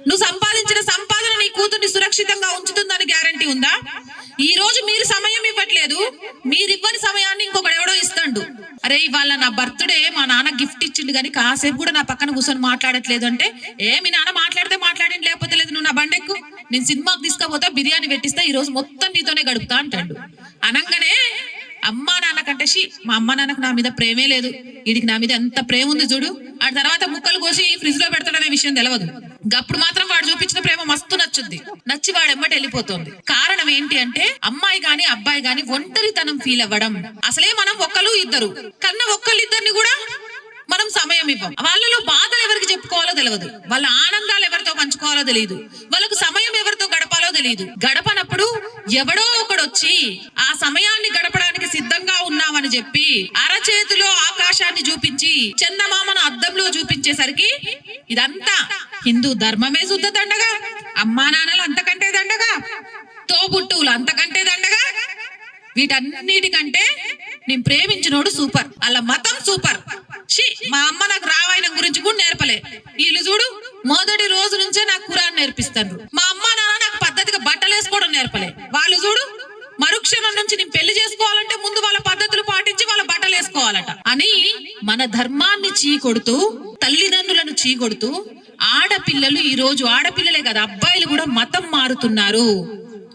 నువ్వు సంపాదించిన సంపాదన నీ కూతుర్ని సురక్షితంగా ఉంచుతుందని గ్యారంటీ ఉందా? ఈ రోజు మీరు సమయం ఇవ్వట్లేదు, మీరు ఇవ్వని సమయాన్ని ఇంకొకడు ఎవడో ఇస్తాడు. అరే ఇవాళ నా బర్త్డే, మా నాన్న గిఫ్ట్ ఇచ్చిండు కానీ కాసేపు కూడా నా పక్కన కూర్చొని మాట్లాడట్లేదు అంటే, మీ నాన్న మాట్లాడితే మాట్లాడింది, లేకపోతే లేదు, నువ్వు నా బండెక్కు, నేను సినిమాకి తీసుకపోతా, బిర్యానీ పెట్టిస్తా, ఈ రోజు మొత్తం నీతోనే గడుపుతా అంటాడు. అనగానే అమ్మా నాన్న కంటే మా అమ్మ నాన్నకు నా మీద ప్రేమే లేదు, వీడికి నా మీద ఎంత ప్రేమ ఉంది చూడు, ఆ తర్వాత ముక్కలు కోసి ఫ్రిడ్జ్ లో పెడతాడనే విషయం తెలియదు. అప్పుడు మాత్రం వాడు చూపించిన ప్రేమ మస్తు నచ్చుద్ది, నచ్చి వాడు ఎమ్మటి వెళ్ళిపోతుంది. కారణం ఏంటి అంటే అమ్మాయి గాని అబ్బాయి గాని ఒంటరితనం ఫీల్ అవ్వడం. అసలే మనం ఒక్కరు ఇద్దరు కన్నా ఒక్కళ్ళిద్దరిని కూడా మనం సమయం ఇవ్వం. వాళ్ళలో బాధలు ఎవరికి చెప్పుకోవాలో తెలియదు, వాళ్ళ ఆనందాలు ఎవరితో పంచుకోవాలో తెలియదు, వాళ్ళకు సమయం ఎవరితో గడపాలో తెలియదు. గడపనప్పుడు ఎవడో ఒకడొచ్చి ఆ సమయాన్ని గడపడానికి సిద్ధంగా ఉన్నామని చెప్పి అరచేతిలో ఆకాశాన్ని చూపించి చందమామను అద్దంలో చూపించేసరికి ఇదంతా హిందూ ధర్మమే శుద్ధ దండగా, అమ్మా నాన్నలు అంతకంటే దండగా, తోబుట్టువులు అంతకంటే దండగా. వీటన్నిటికంటే నేను ప్రేమించినోడు సూపర్, అలా మతం సూపర్. మా అమ్మ నాకు రామాయణం గురించి కూడా నేర్పలే, వీళ్ళు చూడు మొదటి రోజు నుంచే నాకు ఖురాన్ నేర్పిస్తారు. మా అమ్మ నాన్న నాకు పద్ధతిగా బట్టలు వేసుకోవడం నేర్పలే, వాళ్ళు చూడు మరుక్షణం నుంచి నేను పెళ్లి చేసుకోవాలంటే ముందు వాళ్ళ పద్ధతులు పాటించి వాళ్ళ బట్టలు వేసుకోవాలట అని మన ధర్మాన్ని చీకొడుతూ, తల్లిదండ్రులను చీకొడుతూ ఆడపిల్లలు, ఈ రోజు ఆడపిల్లలే కదా అబ్బాయిలు కూడా మతం మారుతున్నారు.